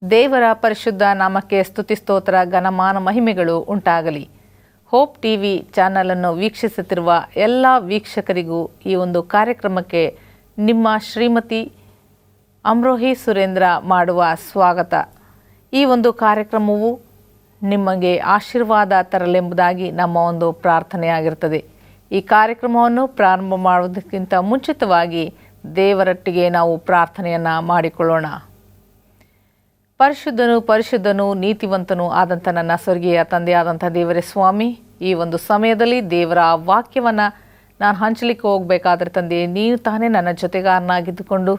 ದೇವರ ಪರಿಶುದ್ಧ ನಾಮಕ್ಕೆ ಸ್ತುತಿ ಸ್ತೋತ್ರ ಘನಮಾನ ಮಹಿಮೆಗಳು ಉಂಟಾಗಲಿ. ಹೋಪ್ ಟಿವಿ ಚಾನಲನ್ನು ವೀಕ್ಷಿಸುತ್ತಿರುವ ಎಲ್ಲ ವೀಕ್ಷಕರಿಗೂ ಈ ಒಂದು ಕಾರ್ಯಕ್ರಮಕ್ಕೆ ನಿಮ್ಮ ಶ್ರೀಮತಿ ಅಮ್ರೋಹಿ ಸುರೇಂದ್ರ ಮಾಡುವ ಸ್ವಾಗತ. ಈ ಒಂದು ಕಾರ್ಯಕ್ರಮವು ನಿಮಗೆ ಆಶೀರ್ವಾದ ತರಲೆಂಬುದಾಗಿ ನಮ್ಮ ಒಂದು ಪ್ರಾರ್ಥನೆಯಾಗಿರುತ್ತದೆ. ಈ ಕಾರ್ಯಕ್ರಮವನ್ನು ಪ್ರಾರಂಭ ಮಾಡುವುದಕ್ಕಿಂತ ಮುಂಚಿತವಾಗಿ ದೇವರೊಟ್ಟಿಗೆ ನಾವು ಪ್ರಾರ್ಥನೆಯನ್ನು ಮಾಡಿಕೊಳ್ಳೋಣ. ಪರಿಶುದ್ಧನು ನೀತಿವಂತನೂ ಆದಂಥ ನನ್ನ ಸ್ವರ್ಗೀಯ ತಂದೆಯಾದಂಥ ದೇವರೇ ಸ್ವಾಮಿ, ಈ ಒಂದು ಸಮಯದಲ್ಲಿ ದೇವರ ವಾಕ್ಯವನ್ನು ನಾನು ಹಂಚಲಿಕ್ಕೆ ಹೋಗಬೇಕಾದ್ರೆ ತಂದೆ, ನೀನು ತಾನೇ ನನ್ನ ಜೊತೆಗಾರನಾಗಿದ್ದುಕೊಂಡು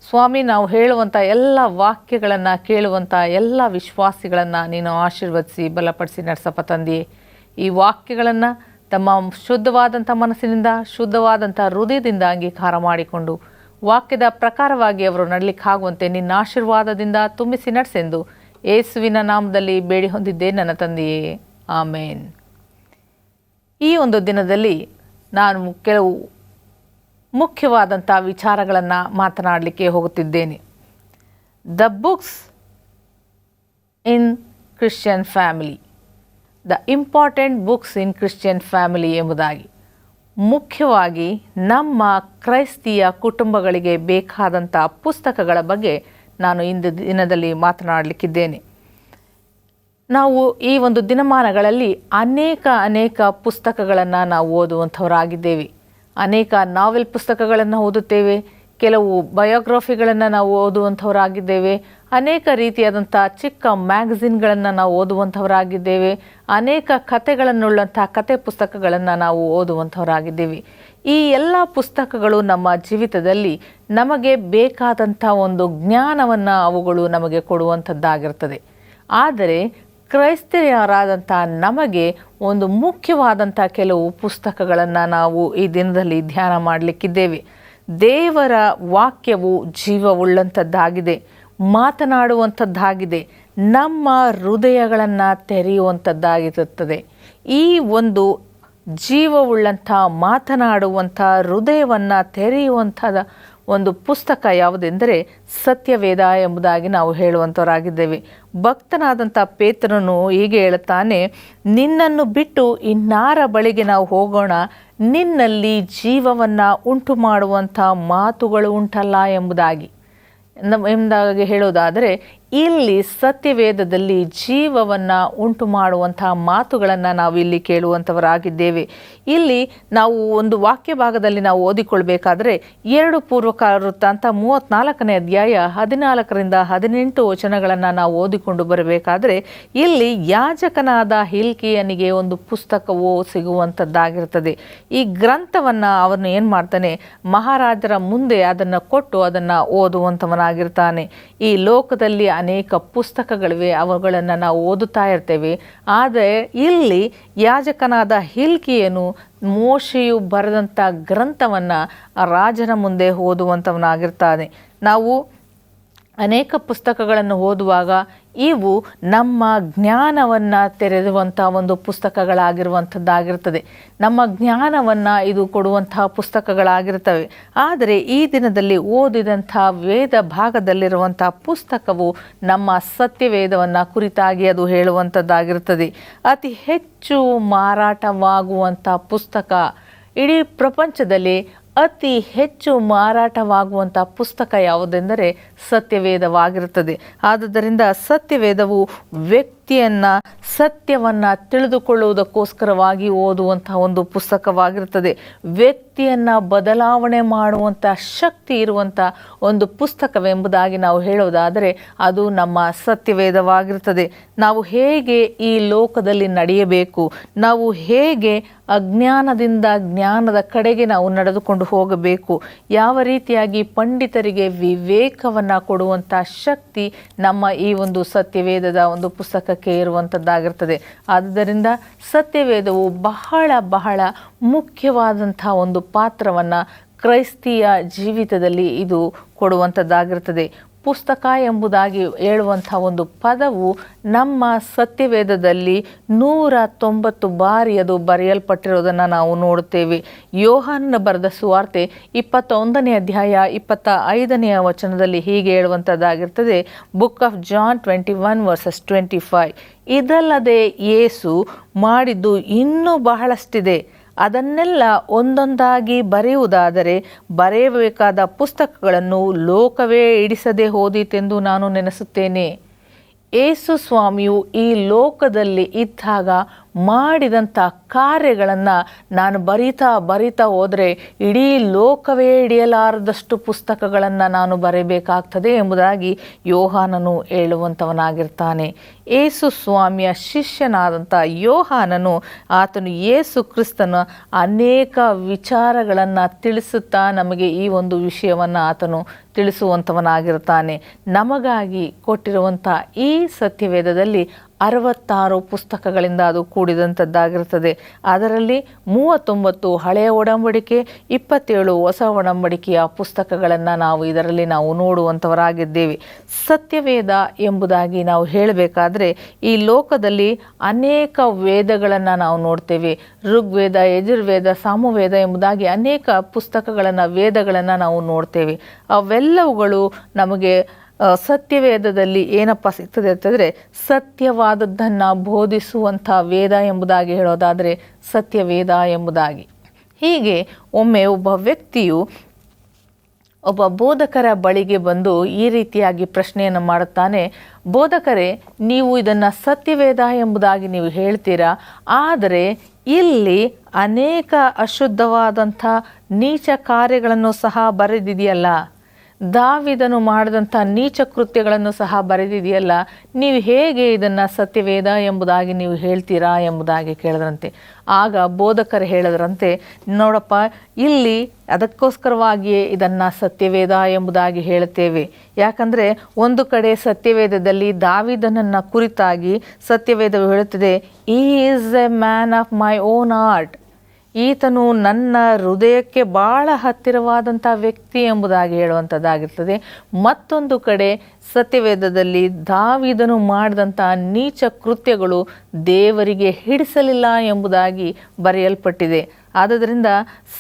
ಸ್ವಾಮಿ, ನಾವು ಹೇಳುವಂಥ ಎಲ್ಲ ವಾಕ್ಯಗಳನ್ನು ಕೇಳುವಂಥ ಎಲ್ಲ ವಿಶ್ವಾಸಿಗಳನ್ನು ನೀನು ಆಶೀರ್ವದಿಸಿ ಬಲಪಡಿಸಿ ನಡೆಸಪ್ಪ ತಂದೆಯೇ. ಈ ವಾಕ್ಯಗಳನ್ನು ತಮ್ಮ ಶುದ್ಧವಾದಂಥ ಮನಸ್ಸಿನಿಂದ ಶುದ್ಧವಾದಂಥ ಹೃದಯದಿಂದ ಅಂಗೀಕಾರ ಮಾಡಿಕೊಂಡು ವಾಕ್ಯದ ಪ್ರಕಾರವಾಗಿ ಅವರು ನಡಲಿಕ್ಕಾಗುವಂತೆ ನಿನ್ನ ಆಶೀರ್ವಾದದಿಂದ ತುಂಬಿಸಿ ನಡೆಸೆಂದು ಯೇಸುವಿನ ನಾಮದಲ್ಲಿ ಬೇಡಿ ಹೊಂದಿದ್ದೆ ನನ್ನ ತಂದೆಯೇ, ಆಮೇನ್. ಈ ಒಂದು ದಿನದಲ್ಲಿ ನಾನು ಕೆಲವು ಮುಖ್ಯವಾದಂಥ ವಿಚಾರಗಳನ್ನು ಮಾತನಾಡಲಿಕ್ಕೆ ಹೋಗುತ್ತಿದ್ದೇನೆ. The books in Christian family, the important books in Christian family ಎಂಬುದಾಗಿ. ಮುಖ್ಯವಾಗಿ ನಮ್ಮ ಕ್ರೈಸ್ತಿಯ ಕುಟುಂಬಗಳಿಗೆ ಬೇಕಾದಂಥ ಪುಸ್ತಕಗಳ ಬಗ್ಗೆ ನಾನು ಇಂದು ದಿನದಲ್ಲಿ ಮಾತನಾಡಲಿಕ್ಕಿದ್ದೇನೆ. ನಾವು ಈ ಒಂದು ದಿನಮಾನಗಳಲ್ಲಿ ಅನೇಕ ಪುಸ್ತಕಗಳನ್ನು ನಾವು ಓದುವಂಥವರಾಗಿದ್ದೇವೆ. ಅನೇಕ ನಾವೆಲ್ ಪುಸ್ತಕಗಳನ್ನು ಓದುತ್ತೇವೆ, ಕೆಲವು ಬಯೋಗ್ರಫಿಗಳನ್ನು ನಾವು ಓದುವಂಥವರಾಗಿದ್ದೇವೆ, ಅನೇಕ ರೀತಿಯಾದಂಥ ಚಿಕ್ಕ ಮ್ಯಾಗಝಿನ್ಗಳನ್ನು ನಾವು ಓದುವಂಥವರಾಗಿದ್ದೇವೆ, ಅನೇಕ ಕಥೆಗಳನ್ನುಳ್ಳಂಥ ಕತೆ ಪುಸ್ತಕಗಳನ್ನು ನಾವು ಓದುವಂಥವರಾಗಿದ್ದೇವೆ. ಈ ಎಲ್ಲ ಪುಸ್ತಕಗಳು ನಮ್ಮ ಜೀವಿತದಲ್ಲಿ ನಮಗೆ ಬೇಕಾದಂಥ ಒಂದು ಜ್ಞಾನವನ್ನು ಅವುಗಳು ನಮಗೆ ಕೊಡುವಂಥದ್ದಾಗಿರ್ತದೆ. ಆದರೆ ಕ್ರೈಸ್ತರಾದಂಥ ನಮಗೆ ಒಂದು ಮುಖ್ಯವಾದಂಥ ಕೆಲವು ಪುಸ್ತಕಗಳನ್ನು ನಾವು ಈ ದಿನದಲ್ಲಿ ಧ್ಯಾನ ಮಾಡಲಿಕ್ಕಿದ್ದೇವೆ. ದೇವರ ವಾಕ್ಯವು ಜೀವವುಳ್ಳಂಥದ್ದಾಗಿದೆ, ಮಾತನಾಡುವಂಥದ್ದಾಗಿದೆ, ನಮ್ಮ ಹೃದಯಗಳನ್ನು ತೆರೆಯುವಂಥದ್ದಾಗಿರುತ್ತದೆ. ಈ ಒಂದು ಜೀವವುಳ್ಳಂಥ ಮಾತನಾಡುವಂಥ ಹೃದಯವನ್ನು ತೆರೆಯುವಂಥದ ಒಂದು ಪುಸ್ತಕ ಯಾವುದೆಂದರೆ ಸತ್ಯವೇದ ಎಂಬುದಾಗಿ ನಾವು ಹೇಳುವಂಥವರಾಗಿದ್ದೇವೆ. ಭಕ್ತನಾದಂಥ ಪೇತ್ರನು ಹೀಗೆ ಹೇಳುತ್ತಾನೆ, ನಿನ್ನನ್ನು ಬಿಟ್ಟು ಇನ್ನಾರ ಬಳಿಗೆ ನಾವು ಹೋಗೋಣ, ನಿನ್ನಲ್ಲಿ ಜೀವವನ್ನು ಉಂಟು ಮಾಡುವಂಥ ಮಾತುಗಳು ಉಂಟಲ್ಲ ಎಂಬುದಾಗಿ ಹೇಳುವುದಾದರೆ, ಇಲ್ಲಿ ಸತ್ಯವೇದದಲ್ಲಿ ಜೀವವನ್ನು ಉಂಟು ಮಾಡುವಂಥ ಮಾತುಗಳನ್ನು ನಾವು ಇಲ್ಲಿ ಕೇಳುವಂಥವರಾಗಿದ್ದೇವೆ. ಇಲ್ಲಿ ನಾವು ಒಂದು ವಾಕ್ಯ ಭಾಗದಲ್ಲಿ ನಾವು ಓದಿಕೊಳ್ಬೇಕಾದ್ರೆ 2 ಪೂರ್ವಕಾಲವೃತ್ತಾಂತ 34ನೇ ಅಧ್ಯಾಯ 14ರಿಂದ 18 ವಚನಗಳನ್ನು ನಾವು ಓದಿಕೊಂಡು ಬರಬೇಕಾದ್ರೆ, ಇಲ್ಲಿ ಯಾಜಕನಾದ ಹಿಲ್ಕೀಯನಿಗೆ ಒಂದು ಪುಸ್ತಕವು ಸಿಗುವಂಥದ್ದಾಗಿರ್ತದೆ. ಈ ಗ್ರಂಥವನ್ನು ಅವನು ಏನು ಮಾಡ್ತಾನೆ, ಮಹಾರಾಜರ ಮುಂದೆ ಅದನ್ನು ಕೊಟ್ಟು ಅದನ್ನು ಓದುವಂಥವನಾಗಿರ್ತಾನೆ. ಈ ಲೋಕದಲ್ಲಿ ಅನೇಕ ಪುಸ್ತಕಗಳಿವೆ, ಅವುಗಳನ್ನು ನಾವು ಓದುತ್ತಾ ಇರ್ತೇವೆ. ಆದರೆ ಇಲ್ಲಿ ಯಾಜಕನಾದ ಹಿಲ್ಕೀಯನು ಮೋಶೆಯು ಬರೆದಂಥ ಗ್ರಂಥವನ್ನು ರಾಜನ ಮುಂದೆ ಓದುವಂಥವನಾಗಿರ್ತಾನೆ. ನಾವು ಅನೇಕ ಪುಸ್ತಕಗಳನ್ನು ಓದುವಾಗ ಇವು ನಮ್ಮ ಜ್ಞಾನವನ್ನು ತೆರೆದುವಂಥ ಒಂದು ಪುಸ್ತಕಗಳಾಗಿರುವಂಥದ್ದಾಗಿರ್ತದೆ. ನಮ್ಮ ಜ್ಞಾನವನ್ನು ಇದು ಕೊಡುವಂತಹ ಪುಸ್ತಕಗಳಾಗಿರ್ತವೆ. ಆದರೆ ಈ ದಿನದಲ್ಲಿ ಓದಿದಂಥ ವೇದ ಭಾಗದಲ್ಲಿರುವಂಥ ಪುಸ್ತಕವು ನಮ್ಮ ಸತ್ಯವೇದವನ್ನು ಕುರಿತಾಗಿ ಅದು ಹೇಳುವಂಥದ್ದಾಗಿರ್ತದೆ. ಅತಿ ಹೆಚ್ಚು ಮಾರಾಟವಾಗುವಂಥ ಪುಸ್ತಕ, ಇಡೀ ಪ್ರಪಂಚದಲ್ಲಿ ಅತಿ ಹೆಚ್ಚು ಮಾರಾಟವಾಗುವಂಥ ಪುಸ್ತಕ ಯಾವುದೆಂದರೆ ಸತ್ಯವೇದವಾಗಿರುತ್ತದೆ. ಆದುದರಿಂದ ಸತ್ಯವೇದವು ಸತ್ಯವನ್ನು ತಿಳಿದುಕೊಳ್ಳುವುದಕ್ಕೋಸ್ಕರವಾಗಿ ಓದುವಂಥ ಒಂದು ಪುಸ್ತಕವಾಗಿರುತ್ತದೆ. ವ್ಯಕ್ತಿಯನ್ನು ಬದಲಾವಣೆ ಮಾಡುವಂಥ ಶಕ್ತಿ ಇರುವಂಥ ಒಂದು ಪುಸ್ತಕವೆಂಬುದಾಗಿ ನಾವು ಹೇಳುವುದಾದರೆ ಅದು ನಮ್ಮ ಸತ್ಯವೇದವಾಗಿರುತ್ತದೆ. ನಾವು ಹೇಗೆ ಈ ಲೋಕದಲ್ಲಿ ನಡೆಯಬೇಕು, ನಾವು ಹೇಗೆ ಅಜ್ಞಾನದಿಂದ ಜ್ಞಾನದ ಕಡೆಗೆ ನಾವು ನಡೆದುಕೊಂಡು ಹೋಗಬೇಕು, ಯಾವ ರೀತಿಯಾಗಿ ಪಂಡಿತರಿಗೆ ವಿವೇಕವನ್ನು ಕೊಡುವಂಥ ಶಕ್ತಿ ನಮ್ಮ ಈ ಒಂದು ಸತ್ಯವೇದದ ಒಂದು ಪುಸ್ತಕಕ್ಕೆ ಇರುವಂಥದ್ದಾಗಿರ್ತದೆ. ಆದ್ದರಿಂದ ಸತ್ಯವೇದವು ಬಹಳ ಮುಖ್ಯವಾದಂಥ ಒಂದು ಪಾತ್ರವನ್ನು ಕ್ರೈಸ್ತಿಯ ಜೀವಿತದಲ್ಲಿ ಇದು ಕೊಡುವಂಥದ್ದಾಗಿರ್ತದೆ. ಪುಸ್ತಕ ಎಂಬುದಾಗಿ ಹೇಳುವಂಥ ಒಂದು ಪದವು ನಮ್ಮ ಸತ್ಯವೇದದಲ್ಲಿ 190 ಬಾರಿ ಅದು ಬರೆಯಲ್ಪಟ್ಟಿರೋದನ್ನು ನಾವು ನೋಡುತ್ತೇವೆ. ಯೋಹಾನನ ಬರೆದ ಸುವಾರ್ತೆ 21ನೇ ಅಧ್ಯಾಯ 25ನೇ ವಚನದಲ್ಲಿ ಹೀಗೆ ಹೇಳುವಂಥದ್ದಾಗಿರ್ತದೆ. Book of John 21:25. ಇದಲ್ಲದೆ ಯೇಸು ಮಾಡಿದ್ದು ಇನ್ನೂ ಬಹಳಷ್ಟಿದೆ, ಅದನ್ನೆಲ್ಲ ಒಂದೊಂದಾಗಿ ಬರೆಯುವುದಾದರೆ ಬರೆಯಬೇಕಾದ ಪುಸ್ತಕಗಳನ್ನು ಲೋಕವೇ ಹಿಡಿಸದೆ ಹೋದೀತೆಂದು ನಾನು ನೆನೆಸುತ್ತೇನೆ. ಯೇಸು ಸ್ವಾಮಿಯು ಈ ಲೋಕದಲ್ಲಿ ಇದ್ದಾಗ ಮಾಡಿದಂಥ ಕಾರ್ಯಗಳನ್ನು ನಾನು ಬರಿತಾ ಹೋದರೆ ಇಡೀ ಲೋಕವೇ ಹಿಡಿಯಲಾರದಷ್ಟು ಪುಸ್ತಕಗಳನ್ನು ನಾನು ಬರೆಯಬೇಕಾಗ್ತದೆ ಎಂಬುದಾಗಿ ಯೋಹಾನನು ಹೇಳುವಂಥವನಾಗಿರ್ತಾನೆ. ಯೇಸು ಸ್ವಾಮಿಯ ಶಿಷ್ಯನಾದಂಥ ಯೋಹಾನನು ಆತನು ಯೇಸು ಕ್ರಿಸ್ತನ ಅನೇಕ ವಿಚಾರಗಳನ್ನು ತಿಳಿಸುತ್ತಾ ನಮಗೆ ಈ ಒಂದು ವಿಷಯವನ್ನು ಆತನು ತಿಳಿಸುವಂಥವನಾಗಿರ್ತಾನೆ. ನಮಗಾಗಿ ಕೊಟ್ಟಿರುವಂಥ ಈ ಸತ್ಯವೇದದಲ್ಲಿ 66 ಪುಸ್ತಕಗಳಿಂದ ಅದು ಕೂಡಿದಂಥದ್ದಾಗಿರುತ್ತದೆ. ಅದರಲ್ಲಿ 39 ಹಳೆಯ ಒಡಂಬಡಿಕೆ, 27 ಹೊಸ ಒಡಂಬಡಿಕೆಯ ಪುಸ್ತಕಗಳನ್ನು ನಾವು ನೋಡುವಂಥವರಾಗಿದ್ದೇವೆ. ಸತ್ಯವೇದ ಎಂಬುದಾಗಿ ನಾವು ಹೇಳಬೇಕಾದ್ರೆ ಈ ಲೋಕದಲ್ಲಿ ಅನೇಕ ವೇದಗಳನ್ನು ನಾವು ನೋಡ್ತೇವೆ. ಋಗ್ವೇದ, ಯಜುರ್ವೇದ, ಸಾಮವೇದ ಎಂಬುದಾಗಿ ಅನೇಕ ಪುಸ್ತಕಗಳನ್ನು, ವೇದಗಳನ್ನು ನಾವು ನೋಡ್ತೇವೆ. ಅವೆಲ್ಲವುಗಳು ನಮಗೆ ಸತ್ಯವೇದದಲ್ಲಿ ಏನಪ್ಪ ಸಿಗ್ತದೆ ಅಂತಂದರೆ ಸತ್ಯವಾದದ್ದನ್ನು ಬೋಧಿಸುವಂಥ ವೇದ ಎಂಬುದಾಗಿ ಹೇಳೋದಾದರೆ ಸತ್ಯವೇದ ಎಂಬುದಾಗಿ. ಹೀಗೆ ಒಮ್ಮೆ ಒಬ್ಬ ವ್ಯಕ್ತಿಯು ಒಬ್ಬ ಬೋಧಕರ ಬಳಿಗೆ ಬಂದು ಈ ರೀತಿಯಾಗಿ ಪ್ರಶ್ನೆಯನ್ನು ಮಾಡುತ್ತಾನೆ. ಬೋಧಕರೇ, ನೀವು ಇದನ್ನು ಸತ್ಯವೇದ ಎಂಬುದಾಗಿ ನೀವು ಹೇಳ್ತೀರಾ, ಆದರೆ ಇಲ್ಲಿ ಅನೇಕ ಅಶುದ್ಧವಾದಂಥ ನೀಚ ಕಾರ್ಯಗಳನ್ನು ಸಹ ಬರೆದಿದೆಯಲ್ಲ, ದಾವಿದನು ಮಾಡಿದಂಥ ನೀಚ ಕೃತ್ಯಗಳನ್ನು ಸಹ ಬರೆದಿದೆಯಲ್ಲ, ನೀವು ಹೇಗೆ ಇದನ್ನು ಸತ್ಯವೇದ ಎಂಬುದಾಗಿ ನೀವು ಹೇಳ್ತೀರಾ ಎಂಬುದಾಗಿ ಕೇಳಿದ್ರಂತೆ. ಆಗ ಬೋಧಕರು ಹೇಳಿದ್ರಂತೆ, ನೋಡಪ್ಪ, ಇಲ್ಲಿ ಅದಕ್ಕೋಸ್ಕರವಾಗಿಯೇ ಇದನ್ನು ಸತ್ಯವೇದ ಎಂಬುದಾಗಿ ಹೇಳ್ತೇವೆ. ಯಾಕಂದರೆ ಒಂದು ಕಡೆ ಸತ್ಯವೇದದಲ್ಲಿ ದಾವಿದನನ್ನು ಕುರಿತಾಗಿ ಸತ್ಯವೇದವು ಹೇಳುತ್ತದೆ, ಈ is A man of my own heart, ಈತನು ನನ್ನ ಹೃದಯಕ್ಕೆ ಬಹಳ ಹತ್ತಿರವಾದಂಥ ವ್ಯಕ್ತಿ ಎಂಬುದಾಗಿ ಹೇಳುವಂಥದ್ದಾಗಿರ್ತದೆ. ಮತ್ತೊಂದು ಕಡೆ ಸತ್ಯವೇದದಲ್ಲಿ ದಾವಿದನು ಮಾಡಿದಂಥ ನೀಚ ಕೃತ್ಯಗಳು ದೇವರಿಗೆ ಹಿಡಿಸಲಿಲ್ಲ ಎಂಬುದಾಗಿ ಬರೆಯಲ್ಪಟ್ಟಿದೆ. ಆದ್ದರಿಂದ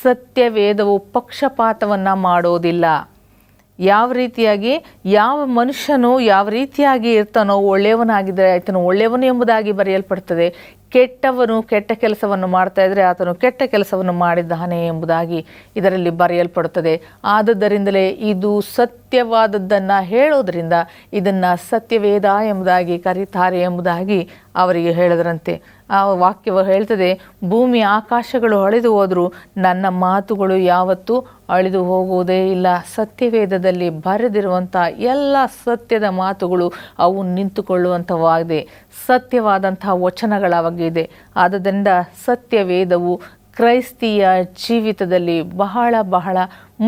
ಸತ್ಯವೇದವು ಪಕ್ಷಪಾತವನ್ನು ಮಾಡೋದಿಲ್ಲ. ಯಾವ ರೀತಿಯಾಗಿ ಯಾವ ಮನುಷ್ಯನು ಯಾವ ರೀತಿಯಾಗಿ ಇರ್ತಾನೋ, ಒಳ್ಳೆಯವನಾಗಿದ್ದರೆ ಆತನು ಒಳ್ಳೆಯವನು ಎಂಬುದಾಗಿ ಬರೆಯಲ್ಪಡ್ತದೆ. ಕೆಟ್ಟವನು ಕೆಟ್ಟ ಕೆಲಸವನ್ನು ಮಾಡ್ತಾ ಇದ್ದರೆ ಆತನು ಕೆಟ್ಟ ಕೆಲಸವನ್ನು ಮಾಡಿದ್ದಾನೆ ಎಂಬುದಾಗಿ ಇದರಲ್ಲಿ ಬರೆಯಲ್ಪಡುತ್ತದೆ. ಆದುದರಿಂದಲೇ ಇದು ಸತ್ಯವಾದದ್ದನ್ನು ಹೇಳೋದ್ರಿಂದ ಇದನ್ನು ಸತ್ಯವೇದ ಎಂಬುದಾಗಿ ಕರೀತಾರೆ ಎಂಬುದಾಗಿ ಅವರಿಗೆ ಹೇಳಿದ್ರಂತೆ. ಆ ವಾಕ್ಯವು ಹೇಳ್ತದೆ, ಭೂಮಿ ಆಕಾಶಗಳು ಅಳಿದು ಹೋದರೂ ನನ್ನ ಮಾತುಗಳು ಯಾವತ್ತೂ ಅಳಿದು ಹೋಗುವುದೇ ಇಲ್ಲ. ಸತ್ಯವೇದದಲ್ಲಿ ಬರೆದಿರುವಂಥ ಎಲ್ಲ ಸತ್ಯದ ಮಾತುಗಳು ಅವು ನಿಂತುಕೊಳ್ಳುವಂಥವಾಗಿದೆ, ಸತ್ಯವಾದಂಥ ವಚನಗಳಾಗಿದೆ. ಆದ್ದರಿಂದ ಸತ್ಯವೇದವು ಕ್ರೈಸ್ತಿಯ ಜೀವಿತದಲ್ಲಿ ಬಹಳ ಬಹಳ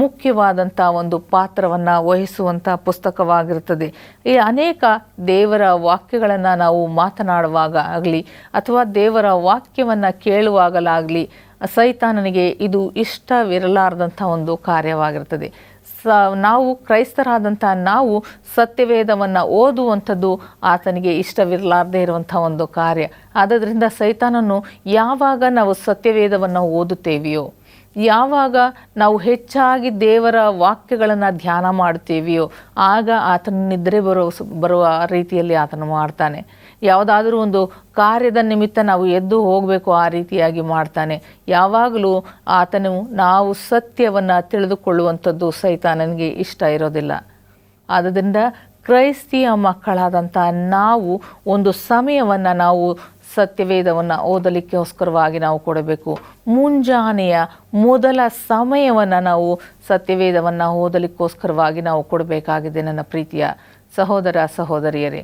ಮುಖ್ಯವಾದಂಥ ಒಂದು ಪಾತ್ರವನ್ನು ವಹಿಸುವಂಥ ಪುಸ್ತಕವಾಗಿರುತ್ತದೆ. ಈ ಅನೇಕ ದೇವರ ವಾಕ್ಯಗಳನ್ನು ನಾವು ಮಾತನಾಡುವಾಗ ಆಗಲಿ ಅಥವಾ ದೇವರ ವಾಕ್ಯವನ್ನು ಕೇಳುವಾಗಲಾಗಲಿ ಸೈತಾನನಿಗೆ ಇದು ಇಷ್ಟವಿರಲಾರದಂಥ ಒಂದು ಕಾರ್ಯವಾಗಿರ್ತದೆ. ನಾವು ಕ್ರೈಸ್ತರಾದಂಥ ನಾವು ಸತ್ಯವೇದವನ್ನು ಓದುವಂಥದ್ದು ಆತನಿಗೆ ಇಷ್ಟವಿರಲಾರದೇ ಇರುವಂಥ ಒಂದು ಕಾರ್ಯ. ಆದ್ದರಿಂದ ಸೈತಾನನು ಯಾವಾಗ ನಾವು ಸತ್ಯವೇದವನ್ನು ಓದುತ್ತೇವೆಯೋ, ಯಾವಾಗ ನಾವು ಹೆಚ್ಚಾಗಿ ದೇವರ ವಾಕ್ಯಗಳನ್ನು ಧ್ಯಾನ ಮಾಡ್ತೇವೆಯೋ, ಆಗ ಆತನ ನಿದ್ರೆ ಬರುವ ರೀತಿಯಲ್ಲಿ ಆತನು ಮಾಡ್ತಾನೆ. ಯಾವುದಾದ್ರೂ ಒಂದು ಕಾರ್ಯದ ನಿಮಿತ್ತ ನಾವು ಎದ್ದು ಹೋಗಬೇಕು, ಆ ರೀತಿಯಾಗಿ ಮಾಡ್ತಾನೆ. ಯಾವಾಗಲೂ ಆತನು ನಾವು ಸತ್ಯವನ್ನು ತಿಳಿದುಕೊಳ್ಳುವಂಥದ್ದು ಸೈತಾನನಿಗೆ ಇಷ್ಟ ಇರೋದಿಲ್ಲ. ಆದ್ದರಿಂದ ಕ್ರೈಸ್ತಿಯ ಮಕ್ಕಳಾದಂಥ ನಾವು ಒಂದು ಸಮಯವನ್ನು ನಾವು ಸತ್ಯವೇದವನ್ನು ಓದಲಿಕ್ಕೋಸ್ಕರವಾಗಿ ನಾವು ಕೊಡಬೇಕು. ಮುಂಜಾನೆಯ ಮೊದಲ ಸಮಯವನ್ನು ನಾವು ಸತ್ಯವೇದವನ್ನು ಓದಲಿಕ್ಕೋಸ್ಕರವಾಗಿ ನಾವು ಕೊಡಬೇಕಾಗಿದೆ. ನನ್ನ ಪ್ರೀತಿಯ ಸಹೋದರ ಸಹೋದರಿಯರೇ,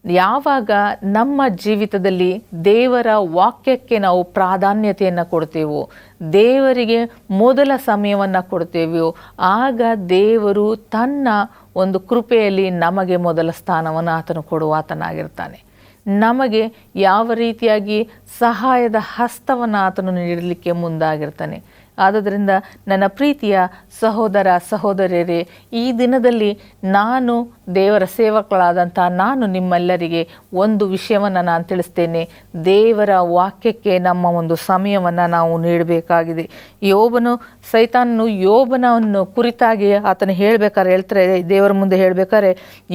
ಯಾವಾಗ ನಮ್ಮ ಜೀವಿತದಲ್ಲಿ ದೇವರ ವಾಕ್ಯಕ್ಕೆ ನಾವು ಪ್ರಾಧಾನ್ಯತೆಯನ್ನು ಕೊಡ್ತೇವೋ, ದೇವರಿಗೆ ಮೊದಲ ಸಮಯವನ್ನು ಕೊಡ್ತೇವೆಯೋ, ಆಗ ದೇವರು ತನ್ನ ಒಂದು ಕೃಪೆಯಲ್ಲಿ ನಮಗೆ ಮೊದಲ ಸ್ಥಾನವನ್ನು ಆತನು ಕೊಡುವ ಆತನಾಗಿರ್ತಾನೆ. ನಮಗೆ ಯಾವ ರೀತಿಯಾಗಿ ಸಹಾಯದ ಹಸ್ತವನ್ನು ಆತನು ನೀಡಲಿಕ್ಕೆ ಮುಂದಾಗಿರ್ತಾನೆ. ಆದ್ದರಿಂದ ನನ್ನ ಪ್ರೀತಿಯ ಸಹೋದರ ಸಹೋದರಿಯರೇ, ಈ ದಿನದಲ್ಲಿ ನಾನು ದೇವರ ಸೇವಕಳಾದಂಥ ನಾನು ನಿಮ್ಮೆಲ್ಲರಿಗೆ ಒಂದು ವಿಷಯವನ್ನು ನಾನು ತಿಳಿಸ್ತೇನೆ. ದೇವರ ವಾಕ್ಯಕ್ಕೆ ನಮ್ಮ ಒಂದು ಸಮಯವನ್ನು ನಾವು ನೀಡಬೇಕಾಗಿದೆ. ಸೈತಾನನು ಯೋಬನನ್ನು ಕುರಿತಾಗಿ ಆತನು ಹೇಳ್ತಾರೆ, ದೇವರ ಮುಂದೆ ಹೇಳ್ಬೇಕಾದ್ರೆ,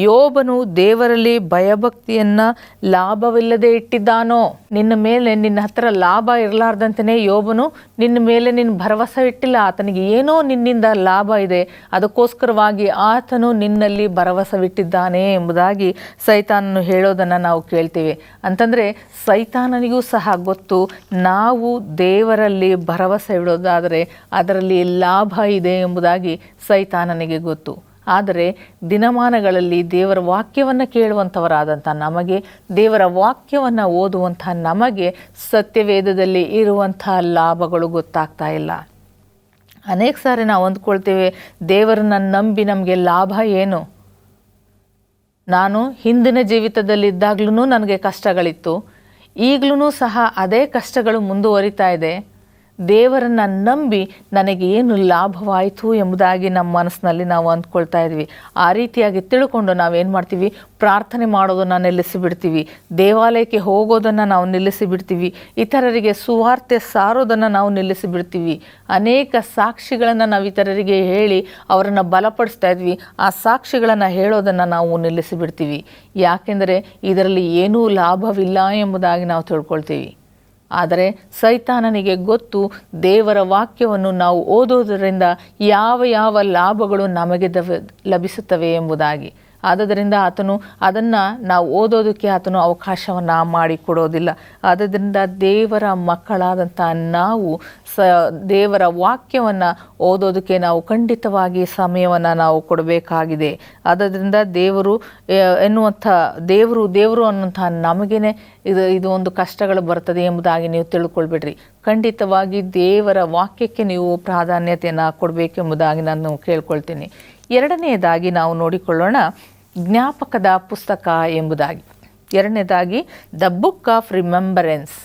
ಯೋಬನು ದೇವರಲ್ಲಿ ಭಯಭಕ್ತಿಯನ್ನು ಲಾಭವಿಲ್ಲದೆ ಇಟ್ಟಿದ್ದಾನೋ. ನಿನ್ನ ಮೇಲೆ ನಿನ್ನ ಹತ್ರ ಲಾಭ ಇರಲಾರ್ದಂತೆಯೇ ಯೋಬನು ನಿನ್ನ ಮೇಲೆ ನಿನ್ನ ಭರವಸೆ ಇಟ್ಟಿಲ್ಲ. ಆತನಿಗೆ ಏನೋ ನಿನ್ನಿಂದ ಲಾಭ ಇದೆ, ಅದಕ್ಕೋಸ್ಕರವಾಗಿ ಆತನು ನಿನ್ನಲ್ಲಿ ಭರವಸವಿಟ್ಟಿದ್ದಾನೆ ಎಂಬುದಾಗಿ ಸೈತಾನನು ಹೇಳೋದನ್ನು ನಾವು ಕೇಳ್ತೇವೆ. ಅಂತಂದರೆ ಸೈತಾನನಿಗೂ ಸಹ ಗೊತ್ತು, ನಾವು ದೇವರಲ್ಲಿ ಭರವಸೆ ಇಡೋದಾದರೆ ಅದರಲ್ಲಿ ಲಾಭ ಇದೆ ಎಂಬುದಾಗಿ ಸೈತಾನನಿಗೆ ಗೊತ್ತು. ಆದರೆ ದಿನಮಾನಗಳಲ್ಲಿ ದೇವರ ವಾಕ್ಯವನ್ನು ಕೇಳುವಂಥವರಾದಂಥ ನಮಗೆ, ದೇವರ ವಾಕ್ಯವನ್ನು ಓದುವಂಥ ನಮಗೆ ಸತ್ಯವೇದದಲ್ಲಿ ಇರುವಂಥ ಲಾಭಗಳು ಗೊತ್ತಾಗ್ತಾ ಇಲ್ಲ. ಅನೇಕ ಸಾರಿ ನಾವು ಅಂದ್ಕೊಳ್ತೇವೆ, ದೇವರನ್ನ ನಂಬಿ ನಮಗೆ ಲಾಭ ಏನು? ನಾನು ಹಿಂದಿನ ಜೀವಿತದಲ್ಲಿದ್ದಾಗ್ಲೂ ನನಗೆ ಕಷ್ಟಗಳಿತ್ತು, ಈಗಲೂ ಸಹ ಅದೇ ಕಷ್ಟಗಳು ಮುಂದುವರಿತಾ ಇದೆ. ದೇವರನ್ನು ನಂಬಿ ನನಗೆ ಏನು ಲಾಭವಾಯಿತು ಎಂಬುದಾಗಿ ನಮ್ಮ ಮನಸ್ಸಿನಲ್ಲಿ ನಾವು ಅಂದ್ಕೊಳ್ತಾ ಇದ್ವಿ. ಆ ರೀತಿಯಾಗಿ ತಿಳ್ಕೊಂಡು ನಾವೇನು ಮಾಡ್ತೀವಿ, ಪ್ರಾರ್ಥನೆ ಮಾಡೋದನ್ನು ನಿಲ್ಲಿಸಿಬಿಡ್ತೀವಿ, ದೇವಾಲಯಕ್ಕೆ ಹೋಗೋದನ್ನು ನಾವು ನಿಲ್ಲಿಸಿಬಿಡ್ತೀವಿ, ಇತರರಿಗೆ ಸುವಾರ್ತೆ ಸಾರೋದನ್ನು ನಾವು ನಿಲ್ಲಿಸಿಬಿಡ್ತೀವಿ. ಅನೇಕ ಸಾಕ್ಷಿಗಳನ್ನು ನಾವು ಇತರರಿಗೆ ಹೇಳಿ ಅವರನ್ನು ಬಲಪಡಿಸ್ತಾ ಇದ್ವಿ, ಆ ಸಾಕ್ಷಿಗಳನ್ನು ಹೇಳೋದನ್ನು ನಾವು ನಿಲ್ಲಿಸಿಬಿಡ್ತೀವಿ. ಯಾಕೆಂದರೆ ಇದರಲ್ಲಿ ಏನೂ ಲಾಭವಿಲ್ಲ ಎಂಬುದಾಗಿ ನಾವು ತಿಳ್ಕೊಳ್ತೀವಿ. ಆದರೆ ಸೈತಾನನಿಗೆ ಗೊತ್ತು, ದೇವರ ವಾಕ್ಯವನ್ನು ನಾವು ಓದೋದರಿಂದ ಯಾವ ಯಾವ ಲಾಭಗಳು ನಮಗೆ ಲಭಿಸುತ್ತವೆ ಎಂಬುದಾಗಿ. ಆದ್ದರಿಂದ ಆತನು ಅದನ್ನು ನಾವು ಓದೋದಕ್ಕೆ ಆತನು ಅವಕಾಶವನ್ನು ಮಾಡಿಕೊಡೋದಿಲ್ಲ. ಆದ್ದರಿಂದ ದೇವರ ಮಕ್ಕಳಾದಂಥ ನಾವು ದೇವರ ವಾಕ್ಯವನ್ನು ಓದೋದಕ್ಕೆ ನಾವು ಖಂಡಿತವಾಗಿ ಸಮಯವನ್ನು ನಾವು ಕೊಡಬೇಕಾಗಿದೆ. ಆದ್ದರಿಂದ ದೇವರು ಅನ್ನುವಂಥ ನಮಗೇನೆ ಇದು ಒಂದು ಕಷ್ಟಗಳು ಬರ್ತದೆ ಎಂಬುದಾಗಿ ನೀವು ತಿಳ್ಕೊಳ್ಬಿಡ್ರಿ. ಖಂಡಿತವಾಗಿ ದೇವರ ವಾಕ್ಯಕ್ಕೆ ನೀವು ಪ್ರಾಧಾನ್ಯತೆಯನ್ನು ಕೊಡಬೇಕೆಂಬುದಾಗಿ ನಾನು ಕೇಳ್ಕೊಳ್ತೀನಿ. ಎರಡನೆಯದಾಗಿ ನಾವು ನೋಡಿಕೊಳ್ಳೋಣ ಜ್ಞಾಪಕದ ಪುಸ್ತಕ ಎಂಬುದಾಗಿ. ಎರಡನೇದಾಗಿ ದ ಬುಕ್ ಆಫ್ ರಿಮೆಂಬರೆನ್ಸ್.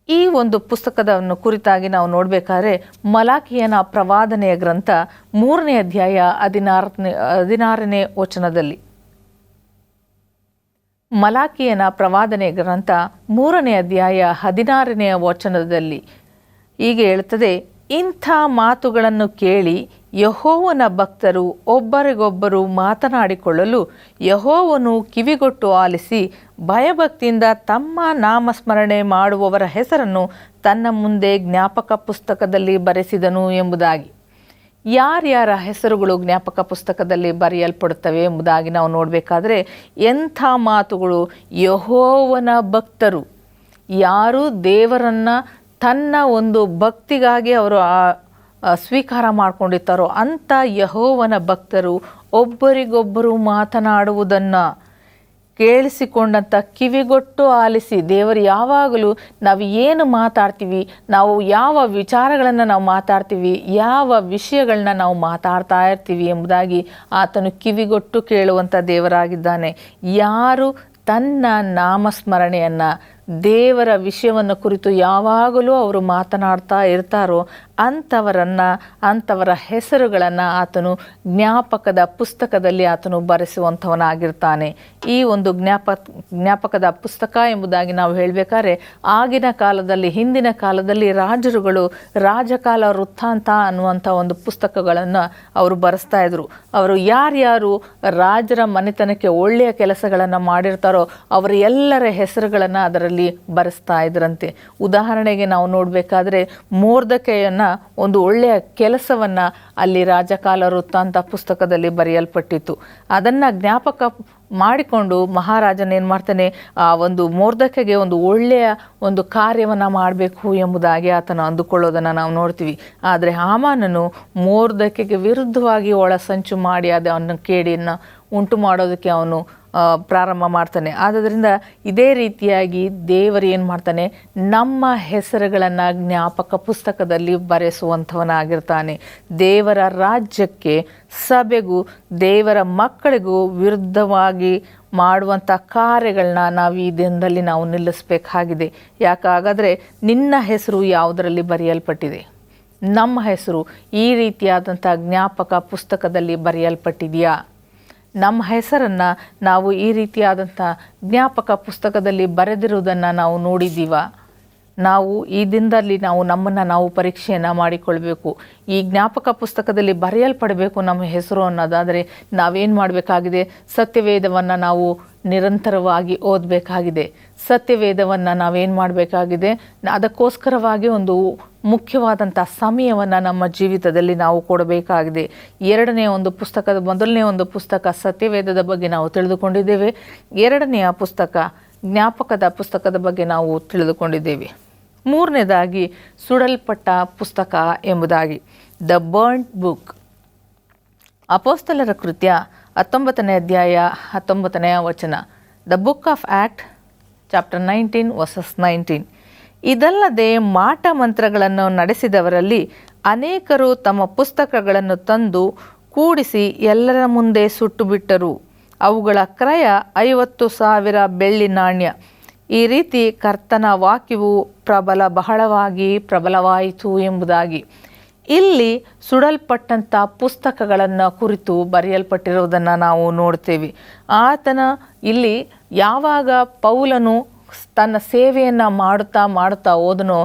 ಈ ಒಂದು ಪುಸ್ತಕದವನ್ನು ಕುರಿತಾಗಿ ನಾವು ನೋಡಬೇಕಾದ್ರೆ ಮಲಾಕಿಯನ ಪ್ರವಾದನೆಯ ಗ್ರಂಥ 3ನೇ ಅಧ್ಯಾಯ 16ನೇ ವಚನದಲ್ಲಿ, ಮಲಾಕಿಯನ ಪ್ರವಾದನೆಯ ಗ್ರಂಥ 3ನೇ ಅಧ್ಯಾಯ 16ನೇ ವಚನದಲ್ಲಿ ಹೀಗೆ ಹೇಳ್ತದೆ, ಇಂಥ ಮಾತುಗಳನ್ನು ಕೇಳಿ ಯೆಹೋವನ ಭಕ್ತರು ಒಬ್ಬರಿಗೊಬ್ಬರು ಮಾತನಾಡಿಕೊಳ್ಳಲು ಯೆಹೋವನು ಕಿವಿಗೊಟ್ಟು ಆಲಿಸಿ ಭಯಭಕ್ತಿಯಿಂದ ತಮ್ಮ ನಾಮಸ್ಮರಣೆ ಮಾಡುವವರ ಹೆಸರನ್ನು ತನ್ನ ಮುಂದೆ ಜ್ಞಾಪಕ ಪುಸ್ತಕದಲ್ಲಿ ಬರೆಸಿದನು ಎಂಬುದಾಗಿ. ಯಾರ್ಯಾರ ಹೆಸರುಗಳು ಜ್ಞಾಪಕ ಪುಸ್ತಕದಲ್ಲಿ ಬರೆಯಲ್ಪಡುತ್ತವೆ ಎಂಬುದಾಗಿ ನಾವು ನೋಡಬೇಕಾದ್ರೆ, ಎಂಥ ಮಾತುಗಳು! ಯೆಹೋವನ ಭಕ್ತರು, ಯಾರು ದೇವರನ್ನು ತನ್ನ ಒಂದು ಭಕ್ತಿಗಾಗಿ ಅವರು ಸ್ವೀಕಾರ ಮಾಡಿಕೊಂಡಿರ್ತಾರೋ ಅಂಥ ಯೆಹೋವನ ಭಕ್ತರು ಒಬ್ಬರಿಗೊಬ್ಬರು ಮಾತನಾಡುವುದನ್ನು ಕೇಳಿಸಿಕೊಂಡಂಥ ಕಿವಿಗೊಟ್ಟು ಆಲಿಸಿ. ದೇವರು ಯಾವಾಗಲೂ ನಾವು ಏನು ಮಾತಾಡ್ತೀವಿ, ನಾವು ಯಾವ ವಿಚಾರಗಳನ್ನು ನಾವು ಮಾತಾಡ್ತೀವಿ, ಯಾವ ವಿಷಯಗಳನ್ನ ನಾವು ಮಾತಾಡ್ತಾ ಇರ್ತೀವಿ ಎಂಬುದಾಗಿ ಆತನು ಕಿವಿಗೊಟ್ಟು ಕೇಳುವಂಥ ದೇವರಾಗಿದ್ದಾನೆ. ಯಾರು ತನ್ನ ನಾಮಸ್ಮರಣೆಯನ್ನು, ದೇವರ ವಿಷಯವನ್ನು ಕುರಿತು ಯಾವಾಗಲೂ ಅವರು ಮಾತನಾಡ್ತಾ ಇರ್ತಾರೋ ಅಂಥವರ ಹೆಸರುಗಳನ್ನು ಆತನು ಜ್ಞಾಪಕದ ಪುಸ್ತಕದಲ್ಲಿ ಆತನು ಬರೆಸುವಂಥವನಾಗಿರ್ತಾನೆ. ಈ ಒಂದು ಜ್ಞಾಪಕದ ಪುಸ್ತಕ ಎಂಬುದಾಗಿ ನಾವು ಹೇಳಬೇಕಾದ್ರೆ, ಆಗಿನ ಕಾಲದಲ್ಲಿ, ಹಿಂದಿನ ಕಾಲದಲ್ಲಿ ರಾಜರುಗಳು ರಾಜಕಾಲ ವೃತ್ತಾಂತ ಅನ್ನುವಂಥ ಒಂದು ಪುಸ್ತಕಗಳನ್ನು ಅವರು ಬರೆಸ್ತಾ ಇದ್ರು. ಅವರು ಯಾರ್ಯಾರು ರಾಜರ ಮನೆತನಕ್ಕೆ ಒಳ್ಳೆಯ ಕೆಲಸಗಳನ್ನು ಮಾಡಿರ್ತಾರೋ ಅವರ ಎಲ್ಲರ ಹೆಸರುಗಳನ್ನು ಅದರಲ್ಲಿ ಬರೆಸ್ತಾ ಇದ್ರಂತೆ. ಉದಾಹರಣೆಗೆ ನಾವು ನೋಡಬೇಕಾದ್ರೆ ಮೊರ್ದೆಕೈಯನ್ನ ಒಂದು ಒಳ್ಳೆಯ ಕೆಲಸವನ್ನು ಅಲ್ಲಿ ರಾಜಕಾಲ ವೃತ್ತಾಂತ ಪುಸ್ತಕದಲ್ಲಿ ಬರೆಯಲ್ಪಟ್ಟಿತ್ತು. ಅದನ್ನು ಜ್ಞಾಪಕ ಮಾಡಿಕೊಂಡು ಮಹಾರಾಜನ ಏನು ಮಾಡ್ತಾನೆ, ಆ ಒಂದು ಮೊರ್ದೆಕೈಗೆ ಒಂದು ಒಳ್ಳೆಯ ಒಂದು ಕಾರ್ಯವನ್ನು ಮಾಡಬೇಕು ಎಂಬುದಾಗಿ ಆತನು ಅಂದುಕೊಳ್ಳೋದನ್ನು ನಾವು ನೋಡ್ತೀವಿ. ಆದರೆ ಹಾಮಾನನು ಮೊರ್ದೆಕೈಗೆ ವಿರುದ್ಧವಾಗಿ ಒಳಸಂಚು ಮಾಡಿ ಅದನ್ನು ಕೇಡಿಯನ್ನು ಉಂಟು ಮಾಡೋದಕ್ಕೆ ಅವನು ಪ್ರಾರಂಭ ಮಾಡ್ತಾನೆ. ಆದ್ದರಿಂದ ಇದೇ ರೀತಿಯಾಗಿ ದೇವರು ಏನು ಮಾಡ್ತಾನೆ, ನಮ್ಮ ಹೆಸರುಗಳನ್ನು ಜ್ಞಾಪಕ ಪುಸ್ತಕದಲ್ಲಿ ಬರೆಸುವಂಥವನಾಗಿರ್ತಾನೆ. ದೇವರ ರಾಜ್ಯಕ್ಕೆ, ಸಭೆಗೂ, ದೇವರ ಮಕ್ಕಳಿಗೂ ವಿರುದ್ಧವಾಗಿ ಮಾಡುವಂಥ ಕಾರ್ಯಗಳನ್ನ ನಾವು ಈ ದಿನದಲ್ಲಿ ನಾವು ನಿಲ್ಲಿಸಬೇಕಾಗಿದೆ. ಯಾಕಾಗಾದರೆ ನಿನ್ನ ಹೆಸರು ಯಾವುದರಲ್ಲಿ ಬರೆಯಲ್ಪಟ್ಟಿದೆ? ನಮ್ಮ ಹೆಸರು ಈ ರೀತಿಯಾದಂಥ ಜ್ಞಾಪಕ ಪುಸ್ತಕದಲ್ಲಿ ಬರೆಯಲ್ಪಟ್ಟಿದೆಯಾ? ನಮ್ಮ ಹೆಸರನ್ನು ನಾವು ಈ ರೀತಿಯಾದಂಥ ಜ್ಞಾಪಕ ಪುಸ್ತಕದಲ್ಲಿ ಬರೆದಿರುವುದನ್ನು ನಾವು ನೋಡಿದ್ದೀವ? ನಾವು ಈ ದಿನದಲ್ಲಿ ನಮ್ಮನ್ನು ನಾವು ಪರೀಕ್ಷೆಯನ್ನು ಮಾಡಿಕೊಳ್ಬೇಕು. ಈ ಜ್ಞಾಪಕ ಪುಸ್ತಕದಲ್ಲಿ ಬರೆಯಲ್ಪಡಬೇಕು ನಮ್ಮ ಹೆಸರು ಅನ್ನೋದಾದರೆ ನಾವೇನು ಮಾಡಬೇಕಾಗಿದೆ? ಸತ್ಯವೇದವನ್ನು ನಾವು ನಿರಂತರವಾಗಿ ಓದಬೇಕಾಗಿದೆ. ಸತ್ಯವೇದವನ್ನು ನಾವೇನು ಮಾಡಬೇಕಾಗಿದೆ? ಅದಕ್ಕೋಸ್ಕರವಾಗಿ ಒಂದು ಮುಖ್ಯವಾದಂಥ ಸಮಯವನ್ನು ನಮ್ಮ ಜೀವಿತದಲ್ಲಿ ನಾವು ಕೊಡಬೇಕಾಗಿದೆ. ಮೊದಲನೇ ಒಂದು ಪುಸ್ತಕ ಸತ್ಯವೇದದ ಬಗ್ಗೆ ನಾವು ತಿಳಿದುಕೊಂಡಿದ್ದೇವೆ. ಎರಡನೆಯ ಪುಸ್ತಕ ಜ್ಞಾಪಕದ ಪುಸ್ತಕದ ಬಗ್ಗೆ ನಾವು ತಿಳಿದುಕೊಂಡಿದ್ದೇವೆ. ಮೂರನೇದಾಗಿ ಸುಡಲ್ಪಟ್ಟ ಪುಸ್ತಕ ಎಂಬುದಾಗಿ, ದ ಬರ್ನ್ಡ್ ಬುಕ್. ಅಪೊಸ್ತಲರ ಕೃತ್ಯ 19ನೇ ಅಧ್ಯಾಯ 19ನೇ ವಚನ, the book of act chapter 19 versus 19. ಇದಲ್ಲದೆ ಮಾಟ ಮಂತ್ರಗಳನ್ನು ನಡೆಸಿದವರಲ್ಲಿ ಅನೇಕರು ತಮ್ಮ ಪುಸ್ತಕಗಳನ್ನು ತಂದು ಕೂಡಿಸಿ ಎಲ್ಲರ ಮುಂದೆ ಸುಟ್ಟು ಬಿಟ್ಟರು. ಅವುಗಳ ಕ್ರಯ 50,000 ಬೆಳ್ಳಿ ನಾಣ್ಯ. ಈ ರೀತಿ ಕರ್ತನ ವಾಕ್ಯವು ಬಹಳವಾಗಿ ಪ್ರಬಲವಾಯಿತು ಎಂಬುದಾಗಿ. ಇಲ್ಲಿ ಸುಡಲ್ಪಟ್ಟಂಥ ಪುಸ್ತಕಗಳನ್ನು ಕುರಿತು ಬರೆಯಲ್ಪಟ್ಟಿರುವುದನ್ನು ನಾವು ನೋಡ್ತೇವೆ. ಇಲ್ಲಿ ಯಾವಾಗ ಪೌಲನು ತನ್ನ ಸೇವೆಯನ್ನು ಮಾಡುತ್ತಾ ಹೋದನೋ,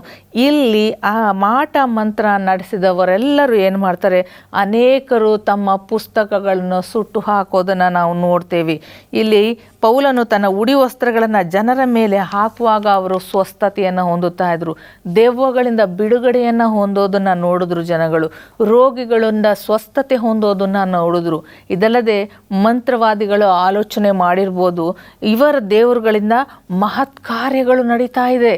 ಇಲ್ಲಿ ಆ ಮಾಟ ಮಂತ್ರ ನಡೆಸಿದವರೆಲ್ಲರೂ ಏನು ಮಾಡ್ತಾರೆ? ಅನೇಕರು ತಮ್ಮ ಪುಸ್ತಕಗಳನ್ನು ಸುಟ್ಟು ಹಾಕೋದನ್ನು ನಾವು ನೋಡ್ತೇವೆ. ಇಲ್ಲಿ ಪೌಲನು ತನ್ನ ಉಡಿ ವಸ್ತ್ರಗಳನ್ನು ಜನರ ಮೇಲೆ ಹಾಕುವಾಗ ಅವರು ಸ್ವಸ್ಥತೆಯನ್ನು ಹೊಂದುತ್ತಾ ಇದ್ರು. ದೆವ್ವಗಳಿಂದ ಬಿಡುಗಡೆಯನ್ನು ಹೊಂದೋದನ್ನು ನೋಡಿದ್ರು ಜನಗಳು. ರೋಗಿಗಳಿಂದ ಸ್ವಸ್ಥತೆ ಹೊಂದೋದನ್ನು ನೋಡಿದ್ರು. ಇದಲ್ಲದೆ ಮಂತ್ರವಾದಿಗಳು ಆಲೋಚನೆ ಮಾಡಿರ್ಬೋದು, ಇವರ ದೇವರುಗಳಿಂದ ಮಹತ್ ಕಾರ್ಯಗಳು ನಡೀತಾ ಇದೆ.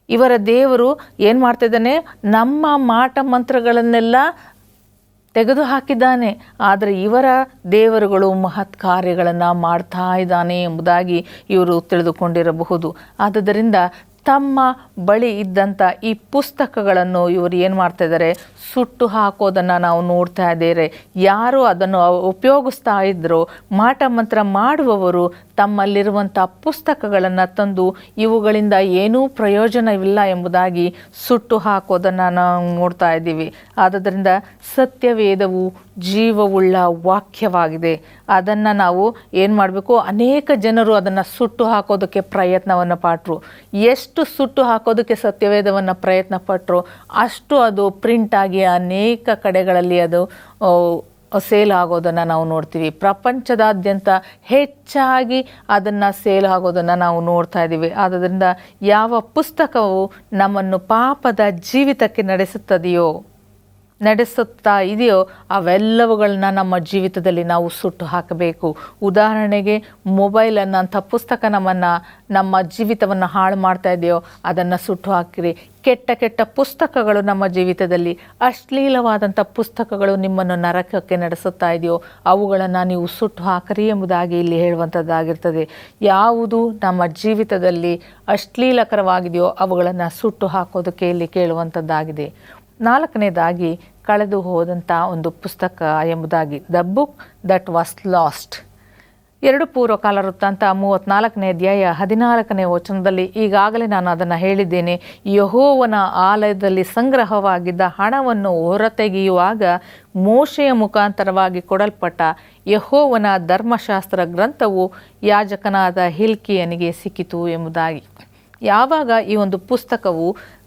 ಇವರ ದೇವರು ಏನು ಮಾಡ್ತಿದ್ದಾನೆ? ನಮ್ಮ ಮಾಟ ಮಂತ್ರಗಳನ್ನೆಲ್ಲ ತೆಗೆದು ಹಾಕಿದ್ದಾನೆ. ಆದರೆ ಇವರ ದೇವರುಗಳು ಮಹತ್ ಕಾರ್ಯಗಳನ್ನು ಮಾಡ್ತಾ ಇದ್ದಾನೆ ಎಂಬುದಾಗಿ ಇವರು ತಿಳಿದುಕೊಂಡಿರಬಹುದು. ಆದ್ದರಿಂದ ತಮ್ಮ ಬಳಿ ಇದ್ದಂಥ ಈ ಪುಸ್ತಕಗಳನ್ನು ಇವರು ಏನು ಮಾಡ್ತಾ ಇದ್ದಾರೆ? ಸುಟ್ಟು ಹಾಕೋದನ್ನು ನಾವು ನೋಡ್ತಾ ಇದ್ದೇವೆ. ಯಾರು ಅದನ್ನು ಉಪಯೋಗಿಸ್ತಾ ಇದ್ರೋ, ಮಾಟ ಮಂತ್ರ ಮಾಡುವವರು ತಮ್ಮಲ್ಲಿರುವಂಥ ಪುಸ್ತಕಗಳನ್ನು ತಂದು ಇವುಗಳಿಂದ ಏನೂ ಪ್ರಯೋಜನವಿಲ್ಲ ಎಂಬುದಾಗಿ ಸುಟ್ಟು ಹಾಕೋದನ್ನು ನಾವು ನೋಡ್ತಾ ಇದ್ದೀವಿ. ಆದ್ದರಿಂದ ಸತ್ಯವೇದವು ಜೀವವುಳ್ಳ ವಾಕ್ಯವಾಗಿದೆ. ಅದನ್ನು ನಾವು ಏನು ಮಾಡಬೇಕು? ಅನೇಕ ಜನರು ಅದನ್ನು ಸುಟ್ಟು ಹಾಕೋದಕ್ಕೆ ಪ್ರಯತ್ನವನ್ನು ಪಟ್ಟರು. ಎಷ್ಟು ಸುಟ್ಟು ಹಾಕೋದಕ್ಕೆ ಸತ್ಯವೇದವನ್ನು ಪ್ರಯತ್ನ ಪಟ್ಟರು, ಅಷ್ಟು ಅದು ಪ್ರಿಂಟಾಗಿ ಅನೇಕ ಕಡೆಗಳಲ್ಲಿ ಅದು ಸೇಲ್ ಆಗೋದನ್ನು ನಾವು ನೋಡ್ತೀವಿ. ಪ್ರಪಂಚದಾದ್ಯಂತ ಹೆಚ್ಚಾಗಿ ಅದನ್ನು ಸೇಲ್ ಆಗೋದನ್ನು ನಾವು ನೋಡ್ತಾ ಇದ್ದೀವಿ. ಆದ್ದರಿಂದ ಯಾವ ಪುಸ್ತಕವು ನಮ್ಮನ್ನು ಪಾಪದ ಜೀವಿತಕ್ಕೆ ನಡೆಸುತ್ತಾ ಇದೆಯೋ ಅವೆಲ್ಲವುಗಳನ್ನ ನಮ್ಮ ಜೀವಿತದಲ್ಲಿ ನಾವು ಸುಟ್ಟು ಹಾಕಬೇಕು. ಉದಾಹರಣೆಗೆ ಮೊಬೈಲ್ ಅನ್ನೋಂಥ ಪುಸ್ತಕ ನಮ್ಮ ಜೀವಿತವನ್ನು ಹಾಳು ಮಾಡ್ತಾ ಇದೆಯೋ ಅದನ್ನು ಸುಟ್ಟು ಹಾಕಿರಿ. ಕೆಟ್ಟ ಪುಸ್ತಕಗಳು ನಮ್ಮ ಜೀವಿತದಲ್ಲಿ, ಅಶ್ಲೀಲವಾದಂಥ ಪುಸ್ತಕಗಳು ನಿಮ್ಮನ್ನು ನರಕಕ್ಕೆ ನಡೆಸುತ್ತಾ ಇದೆಯೋ ಅವುಗಳನ್ನು ನೀವು ಸುಟ್ಟು ಹಾಕಿರಿ ಎಂಬುದಾಗಿ ಇಲ್ಲಿ ಹೇಳುವಂಥದ್ದಾಗಿರ್ತದೆ. ಯಾವುದು ನಮ್ಮ ಜೀವಿತದಲ್ಲಿ ಅಶ್ಲೀಲಕರವಾಗಿದೆಯೋ ಅವುಗಳನ್ನು ಸುಟ್ಟು ಹಾಕೋದಕ್ಕೆ ಇಲ್ಲಿ ಕೇಳುವಂಥದ್ದಾಗಿದೆ. ನಾಲ್ಕನೇದಾಗಿ ಕಳೆದು ಹೋದಂಥ ಒಂದು ಪುಸ್ತಕ ಎಂಬುದಾಗಿ, the book that was last. 2 ಪೂರ್ವಕಾಲ ವೃತ್ತಾಂತ 34ನೇ ಅಧ್ಯಾಯ 14ನೇ ವಚನದಲ್ಲಿ ಈಗಾಗಲೇ ನಾನು ಅದನ್ನು ಹೇಳಿದ್ದೇನೆ. ಯೆಹೋವನ ಆಲಯದಲ್ಲಿ ಸಂಗ್ರಹವಾಗಿದ್ದ ಹಣವನ್ನು ಹೊರತೆಗೆಯುವಾಗ ಮೋಶೆಯ ಮುಖಾಂತರವಾಗಿ ಕೊಡಲ್ಪಟ್ಟ ಯೆಹೋವನ ಧರ್ಮಶಾಸ್ತ್ರ ಗ್ರಂಥವು ಯಾಜಕನಾದ ಹಿಲ್ಕೀಯನಿಗೆ ಸಿಕ್ಕಿತು ಎಂಬುದಾಗಿ. ಯಾವಾಗ ಈ ಒಂದು ಪುಸ್ತಕವು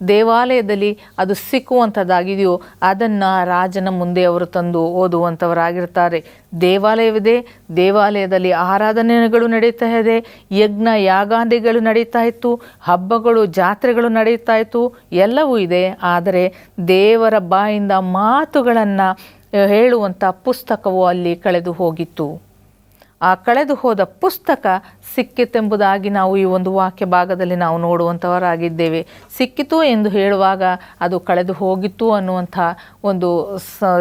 ದೇವಾಲಯದಲ್ಲಿ ಅದು ಸಿಕ್ಕುವಂಥದ್ದಾಗಿದೆಯೋ ಅದನ್ನು ರಾಜನ ಮುಂದೆ ಅವರು ತಂದು ಓದುವಂಥವರಾಗಿರ್ತಾರೆ. ದೇವಾಲಯವಿದೆ, ದೇವಾಲಯದಲ್ಲಿ ಆರಾಧನೆಗಳು ನಡೀತಾ ಇದೆ, ಯಜ್ಞ ಯಾಗಾದಿಗಳು ನಡೀತಾ ಇತ್ತು, ಹಬ್ಬಗಳು ಜಾತ್ರೆಗಳು ನಡೀತಾ ಇತ್ತು, ಎಲ್ಲವೂ ಇದೆ. ಆದರೆ ದೇವರ ಬಾಯಿಂದ ಮಾತುಗಳನ್ನು ಹೇಳುವಂಥ ಪುಸ್ತಕವು ಅಲ್ಲಿ ಕಳೆದು ಹೋಗಿತ್ತು. ಆ ಕಳೆದು ಹೋದ ಪುಸ್ತಕ ಸಿಕ್ಕಿತೆಂಬುದಾಗಿ ನಾವು ಈ ಒಂದು ವಾಕ್ಯ ಭಾಗದಲ್ಲಿ ನಾವು ನೋಡುವಂಥವರಾಗಿದ್ದೇವೆ. ಸಿಕ್ಕಿತು ಎಂದು ಹೇಳುವಾಗ ಅದು ಕಳೆದು ಹೋಗಿತ್ತು ಅನ್ನುವಂಥ ಒಂದು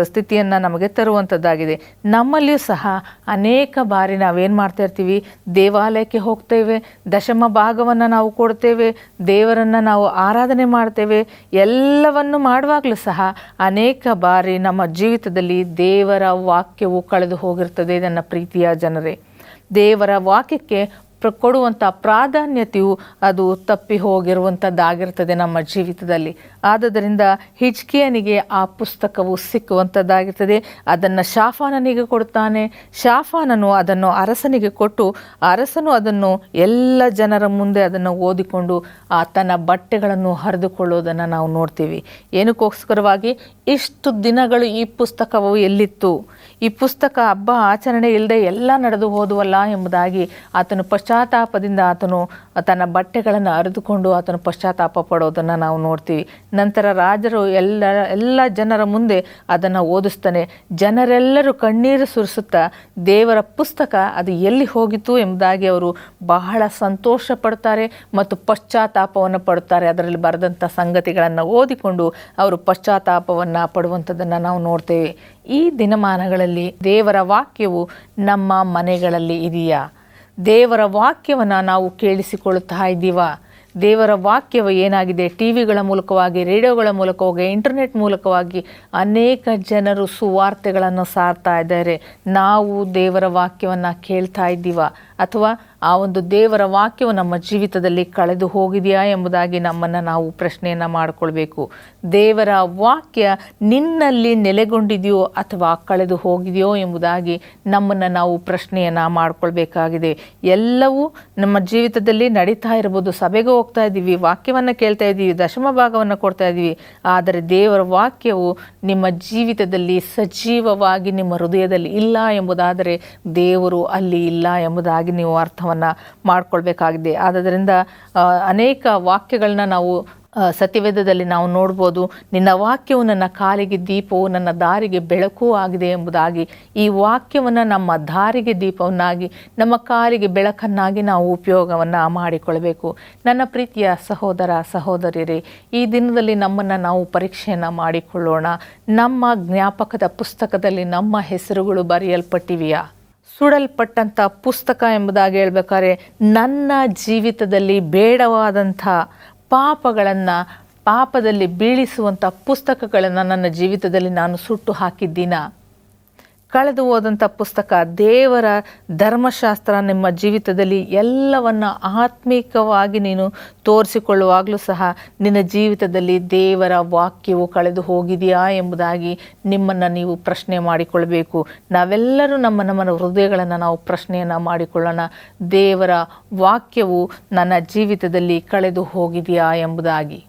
ಸ್ಥಿತಿಯನ್ನು ನಮಗೆ ತರುವಂಥದ್ದಾಗಿದೆ. ನಮ್ಮಲ್ಲಿಯೂ ಸಹ ಅನೇಕ ಬಾರಿ ನಾವೇನು ಮಾಡ್ತಾ ಇರ್ತೀವಿ? ದೇವಾಲಯಕ್ಕೆ ಹೋಗ್ತೇವೆ, ದಶಮ ಭಾಗವನ್ನು ನಾವು ಕೊಡ್ತೇವೆ, ದೇವರನ್ನು ನಾವು ಆರಾಧನೆ ಮಾಡ್ತೇವೆ. ಎಲ್ಲವನ್ನು ಮಾಡುವಾಗಲೂ ಸಹ ಅನೇಕ ಬಾರಿ ನಮ್ಮ ಜೀವಿತದಲ್ಲಿ ದೇವರ ವಾಕ್ಯವು ಕಳೆದು ಹೋಗಿರ್ತದೆ. ನನ್ನ ಪ್ರೀತಿಯ ಜನರೇ, ದೇವರ ವಾಕ್ಯಕ್ಕೆ ಕೊಡುವಂಥ ಪ್ರಾಧಾನ್ಯತೆಯು ಅದು ತಪ್ಪಿ ಹೋಗಿರುವಂಥದ್ದಾಗಿರ್ತದೆ ನಮ್ಮ ಜೀವಿತದಲ್ಲಿ. ಆದುದರಿಂದ ಹಿಜ್ಕೀಯನಿಗೆ ಆ ಪುಸ್ತಕವು ಸಿಕ್ಕುವಂಥದ್ದಾಗಿರ್ತದೆ. ಅದನ್ನು ಶಾಫಾನನಿಗೆ ಕೊಡ್ತಾನೆ. ಶಾಫಾನನು ಅದನ್ನು ಅರಸನಿಗೆ ಕೊಟ್ಟು ಅರಸನು ಅದನ್ನು ಎಲ್ಲ ಜನರ ಮುಂದೆ ಅದನ್ನು ಓದಿಕೊಂಡು ತನ್ನ ಬಟ್ಟೆಗಳನ್ನು ಹರಿದುಕೊಳ್ಳೋದನ್ನು ನಾವು ನೋಡ್ತೀವಿ. ಏನಕ್ಕೋಸ್ಕರವಾಗಿ ಇಷ್ಟು ದಿನಗಳು ಈ ಪುಸ್ತಕವು ಎಲ್ಲಿತ್ತು, ಈ ಪುಸ್ತಕ ಹಬ್ಬ ಆಚರಣೆ ಇಲ್ಲದೆ ಎಲ್ಲ ನಡೆದು ಹೋದುವಲ್ಲ ಎಂಬುದಾಗಿ ಆತನು ಪಶ್ಚಾತ್ತಾಪದಿಂದ ಆತನು ತನ್ನ ಬಟ್ಟೆಗಳನ್ನು ಹರಿದುಕೊಂಡು ಆತನು ಪಶ್ಚಾತ್ತಾಪ ಪಡೋದನ್ನು ನಾವು ನೋಡ್ತೀವಿ. ನಂತರ ರಾಜರು ಎಲ್ಲ ಜನರ ಮುಂದೆ ಅದನ್ನು ಓದಿಸ್ತಾನೆ. ಜನರೆಲ್ಲರೂ ಕಣ್ಣೀರು ಸುರಿಸುತ್ತಾ ದೇವರ ಪುಸ್ತಕ ಅದು ಎಲ್ಲಿ ಹೋಗಿತು ಎಂಬುದಾಗಿ ಅವರು ಬಹಳ ಸಂತೋಷ ಪಡ್ತಾರೆ ಮತ್ತು ಪಶ್ಚಾತ್ತಾಪವನ್ನು ಪಡುತ್ತಾರೆ. ಅದರಲ್ಲಿ ಬರೆದಂಥ ಸಂಗತಿಗಳನ್ನು ಓದಿಕೊಂಡು ಅವರು ಪಶ್ಚಾತ್ತಾಪವನ್ನು ಪಡುವಂಥದ್ದನ್ನು ನಾವು ನೋಡ್ತೇವೆ. ಈ ದಿನಮಾನಗಳಲ್ಲಿ ದೇವರ ವಾಕ್ಯವು ನಮ್ಮ ಮನೆಗಳಲ್ಲಿ ಇದೆಯಾ? ದೇವರ ವಾಕ್ಯವನ್ನು ನಾವು ಕೇಳಿಸಿಕೊಳ್ಳುತ್ತಾ ಇದ್ದೀವಾ? ದೇವರ ವಾಕ್ಯವು ಏನಾಗಿದೆ? ಟಿ ವಿಗಳ ಮೂಲಕವಾಗಿ, ರೇಡಿಯೋಗಳ ಮೂಲಕವಾಗಿ, ಇಂಟರ್ನೆಟ್ ಮೂಲಕವಾಗಿ ಅನೇಕ ಜನರು ಸುವಾರ್ತೆಗಳನ್ನು ಸಾರ್ತಾ ಇದ್ದಾರೆ. ನಾವು ದೇವರ ವಾಕ್ಯವನ್ನು ಕೇಳ್ತಾ ಇದ್ದೀವಾ? ಅಥವಾ ಆ ಒಂದು ದೇವರ ವಾಕ್ಯವು ನಮ್ಮ ಜೀವಿತದಲ್ಲಿ ಕಳೆದು ಹೋಗಿದೆಯಾ ಎಂಬುದಾಗಿ ನಮ್ಮನ್ನು ನಾವು ಪ್ರಶ್ನೆಯನ್ನು ಮಾಡಿಕೊಳ್ಬೇಕು. ದೇವರ ವಾಕ್ಯ ನಿನ್ನಲ್ಲಿ ನೆಲೆಗೊಂಡಿದೆಯೋ ಅಥವಾ ಕಳೆದು ಹೋಗಿದೆಯೋ ಎಂಬುದಾಗಿ ನಮ್ಮನ್ನು ನಾವು ಪ್ರಶ್ನೆಯನ್ನು ಮಾಡಿಕೊಳ್ಬೇಕಾಗಿದೆ. ಎಲ್ಲವೂ ನಮ್ಮ ಜೀವಿತದಲ್ಲಿ ನಡೀತಾ ಇರ್ಬೋದು. ಸಭೆಗೆ ಹೋಗ್ತಾ ಇದ್ದೀವಿ, ವಾಕ್ಯವನ್ನು ಕೇಳ್ತಾ ಇದ್ದೀವಿ, ದಶಮ ಭಾಗವನ್ನು ಕೊಡ್ತಾ ಇದ್ದೀವಿ. ಆದರೆ ದೇವರ ವಾಕ್ಯವು ನಿಮ್ಮ ಜೀವಿತದಲ್ಲಿ ಸಜೀವವಾಗಿ ನಿಮ್ಮ ಹೃದಯದಲ್ಲಿ ಇಲ್ಲ ಎಂಬುದಾದರೆ ದೇವರು ಅಲ್ಲಿ ಇಲ್ಲ ಎಂಬುದಾಗಿ ನೀವು ಅರ್ಥವನ್ನು ಮಾಡಿಕೊಳ್ಬೇಕಾಗಿದೆ. ಆದ್ದರಿಂದ ಅನೇಕ ವಾಕ್ಯಗಳನ್ನ ನಾವು ಸತ್ಯವೇದದಲ್ಲಿ ನಾವು ನೋಡ್ಬೋದು. ನಿನ್ನ ವಾಕ್ಯವು ನನ್ನ ಕಾಲಿಗೆ ದೀಪವು, ನನ್ನ ದಾರಿಗೆ ಬೆಳಕು ಆಗಿದೆ ಎಂಬುದಾಗಿ. ಈ ವಾಕ್ಯವನ್ನು ನಮ್ಮ ದಾರಿಗೆ ದೀಪವನ್ನಾಗಿ, ನಮ್ಮ ಕಾಲಿಗೆ ಬೆಳಕನ್ನಾಗಿ ನಾವು ಉಪಯೋಗವನ್ನು ಮಾಡಿಕೊಳ್ಬೇಕು. ನನ್ನ ಪ್ರೀತಿಯ ಸಹೋದರ ಸಹೋದರಿಯರೇ, ಈ ದಿನದಲ್ಲಿ ನಮ್ಮನ್ನು ನಾವು ಪರೀಕ್ಷೆಯನ್ನು ಮಾಡಿಕೊಳ್ಳೋಣ. ನಮ್ಮ ಜ್ಞಾಪಕದ ಪುಸ್ತಕದಲ್ಲಿ ನಮ್ಮ ಹೆಸರುಗಳು ಬರೆಯಲ್ಪಟ್ಟಿವೆಯಾ? ಸುಡಲ್ಪಟ್ಟಂಥ ಪುಸ್ತಕ ಎಂಬುದಾಗಿ ಹೇಳ್ಬೇಕಾದ್ರೆ ನನ್ನ ಜೀವಿತದಲ್ಲಿ ಬೇಡವಾದಂಥ ಪಾಪದಲ್ಲಿ ಬೀಳಿಸುವಂಥ ಪುಸ್ತಕಗಳನ್ನು ನನ್ನ ಜೀವಿತದಲ್ಲಿ ನಾನು ಸುಟ್ಟು ಹಾಕಿದ್ದೀನ? ಕಳೆದು ಹೋದಂಥ ಪುಸ್ತಕ, ದೇವರ ಧರ್ಮಶಾಸ್ತ್ರ ನಿಮ್ಮ ಜೀವಿತದಲ್ಲಿ ಎಲ್ಲವನ್ನು ಆತ್ಮಿಕವಾಗಿ ನೀನು ತೋರಿಸಿಕೊಳ್ಳುವಾಗಲೂ ಸಹ ನಿನ್ನ ಜೀವಿತದಲ್ಲಿ ದೇವರ ವಾಕ್ಯವು ಕಳೆದು ಹೋಗಿದೆಯಾ ಎಂಬುದಾಗಿ ನಿಮ್ಮನ್ನು ನೀವು ಪ್ರಶ್ನೆ ಮಾಡಿಕೊಳ್ಬೇಕು. ನಾವೆಲ್ಲರೂ ನಮ್ಮ ಹೃದಯಗಳನ್ನು ನಾವು ಪ್ರಶ್ನೆಯನ್ನು ಮಾಡಿಕೊಳ್ಳೋಣ. ದೇವರ ವಾಕ್ಯವು ನನ್ನ ಜೀವಿತದಲ್ಲಿ ಕಳೆದು ಹೋಗಿದೆಯಾ ಎಂಬುದಾಗಿ.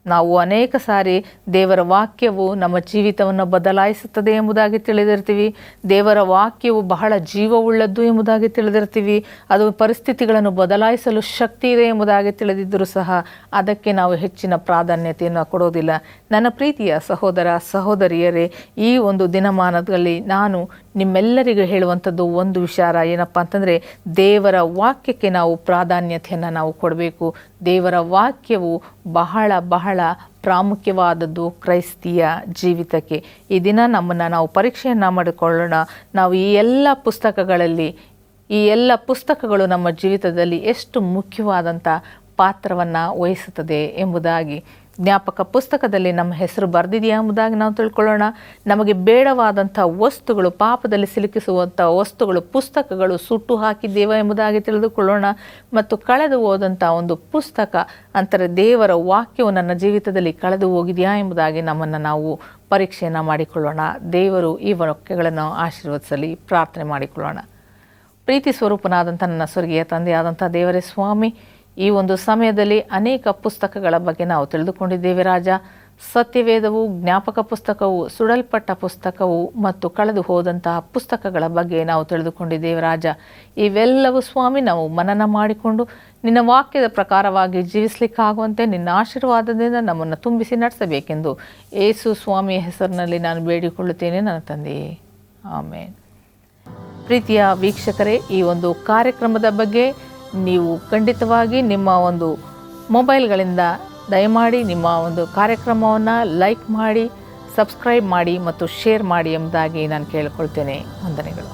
ನಾವು ಅನೇಕ ಸಾರಿ ದೇವರ ವಾಕ್ಯವು ನಮ್ಮ ಜೀವಿತವನ್ನು ಬದಲಾಯಿಸುತ್ತದೆ ಎಂಬುದಾಗಿ ತಿಳಿದಿರ್ತೀವಿ. ದೇವರ ವಾಕ್ಯವು ಬಹಳ ಜೀವವುಳ್ಳದ್ದು ಎಂಬುದಾಗಿ ತಿಳಿದಿರ್ತೀವಿ. ಅದು ಪರಿಸ್ಥಿತಿಗಳನ್ನು ಬದಲಾಯಿಸಲು ಶಕ್ತಿ ಇದೆ ಎಂಬುದಾಗಿ ತಿಳಿದಿದ್ದರೂ ಸಹ ಅದಕ್ಕೆ ನಾವು ಹೆಚ್ಚಿನ ಪ್ರಾಧಾನ್ಯತೆಯನ್ನು ಕೊಡೋದಿಲ್ಲ. ನನ್ನ ಪ್ರೀತಿಯ ಸಹೋದರ ಸಹೋದರಿಯರೇ, ಈ ಒಂದು ದಿನಮಾನದಲ್ಲಿ ನಾನು ನಿಮ್ಮೆಲ್ಲರಿಗೂ ಹೇಳುವಂಥದ್ದು ಒಂದು ವಿಚಾರ ಏನಪ್ಪ ಅಂತಂದರೆ, ದೇವರ ವಾಕ್ಯಕ್ಕೆ ನಾವು ಪ್ರಾಧಾನ್ಯತೆಯನ್ನು ನಾವು ಕೊಡಬೇಕು. ದೇವರ ವಾಕ್ಯವು ಬಹಳ ಪ್ರಾಮುಖ್ಯವಾದದ್ದು ಕ್ರೈಸ್ತಿಯ ಜೀವಿತಕ್ಕೆ. ಈ ದಿನ ನಮ್ಮನ್ನು ನಾವು ಪರೀಕ್ಷೆಯನ್ನು ಮಾಡಿಕೊಳ್ಳೋಣ. ನಾವು ಈ ಎಲ್ಲ ಪುಸ್ತಕಗಳು ನಮ್ಮ ಜೀವಿತದಲ್ಲಿ ಎಷ್ಟು ಮುಖ್ಯವಾದಂಥ ಪಾತ್ರವನ್ನು ವಹಿಸುತ್ತದೆ ಎಂಬುದಾಗಿ. ಜ್ಞಾಪಕ ಪುಸ್ತಕದಲ್ಲಿ ನಮ್ಮ ಹೆಸರು ಬರೆದಿದೆಯಾ ಎಂಬುದಾಗಿ ನಾವು ತಿಳ್ಕೊಳ್ಳೋಣ. ನಮಗೆ ಬೇಡವಾದಂಥ ವಸ್ತುಗಳು, ಪಾಪದಲ್ಲಿ ಸಿಲುಕಿಸುವಂಥ ವಸ್ತುಗಳು, ಪುಸ್ತಕಗಳು ಸುಟ್ಟು ಹಾಕಿದ್ದೇವೆ ಎಂಬುದಾಗಿ ತಿಳಿದುಕೊಳ್ಳೋಣ. ಮತ್ತು ಕಳೆದು ಹೋದಂಥ ಒಂದು ಪುಸ್ತಕ ಅಂತಾರೆ ದೇವರ ವಾಕ್ಯವು ನನ್ನ ಜೀವಿತದಲ್ಲಿ ಕಳೆದು ಹೋಗಿದೆಯಾ ಎಂಬುದಾಗಿ ನಮ್ಮನ್ನು ನಾವು ಪರೀಕ್ಷೆಯನ್ನು ಮಾಡಿಕೊಳ್ಳೋಣ. ದೇವರು ಈ ವಾಕ್ಯಗಳನ್ನು ಆಶೀರ್ವದಿಸಲಿ. ಪ್ರಾರ್ಥನೆ ಮಾಡಿಕೊಳ್ಳೋಣ. ಪ್ರೀತಿ ಸ್ವರೂಪನಾದಂಥ ನನ್ನ ಸ್ವರ್ಗೀಯ ತಂದೆಯಾದಂಥ ದೇವರೇ ಸ್ವಾಮಿ, ಈ ಒಂದು ಸಮಯದಲ್ಲಿ ಅನೇಕ ಪುಸ್ತಕಗಳ ಬಗ್ಗೆ ನಾವು ತಿಳಿದುಕೊಂಡಿದ್ದೇವೆ ರಾಜ. ಸತ್ಯವೇದವು, ಜ್ಞಾಪಕ ಪುಸ್ತಕವು, ಸುಡಲ್ಪಟ್ಟ ಪುಸ್ತಕವು ಮತ್ತು ಕಳೆದು ಹೋದಂತಹ ಪುಸ್ತಕಗಳ ಬಗ್ಗೆ ನಾವು ತಿಳಿದುಕೊಂಡಿದ್ದೇವೆ ರಾಜ. ಇವೆಲ್ಲವೂ ಸ್ವಾಮಿ ನಾವು ಮನನ ಮಾಡಿಕೊಂಡು ನಿನ್ನ ವಾಕ್ಯದ ಪ್ರಕಾರವಾಗಿ ಜೀವಿಸಲಿಕ್ಕಾಗುವಂತೆ ನಿನ್ನ ಆಶೀರ್ವಾದದಿಂದ ನಮ್ಮನ್ನು ತುಂಬಿಸಿ ನಡೆಸಬೇಕೆಂದು ಯೇಸು ಸ್ವಾಮಿಯ ಹೆಸರಿನಲ್ಲಿ ನಾನು ಬೇಡಿಕೊಳ್ಳುತ್ತೇನೆ ನನ್ನ ತಂದೆಯೇ, ಆಮೇನ್. ಪ್ರೀತಿಯ ವೀಕ್ಷಕರೇ, ಈ ಒಂದು ಕಾರ್ಯಕ್ರಮದ ಬಗ್ಗೆ ನೀವು ಖಂಡಿತವಾಗಿ ನಿಮ್ಮ ಒಂದು ಮೊಬೈಲ್ಗಳಿಂದ ದಯಮಾಡಿ ನಿಮ್ಮ ಒಂದು ಕಾರ್ಯಕ್ರಮವನ್ನು ಲೈಕ್ ಮಾಡಿ, ಸಬ್ಸ್ಕ್ರೈಬ್ ಮಾಡಿ ಮತ್ತು ಶೇರ್ ಮಾಡಿ ಎಂಬುದಾಗಿ ನಾನು ಕೇಳಿಕೊಳ್ತೇನೆ. ವಂದನೆಗಳು.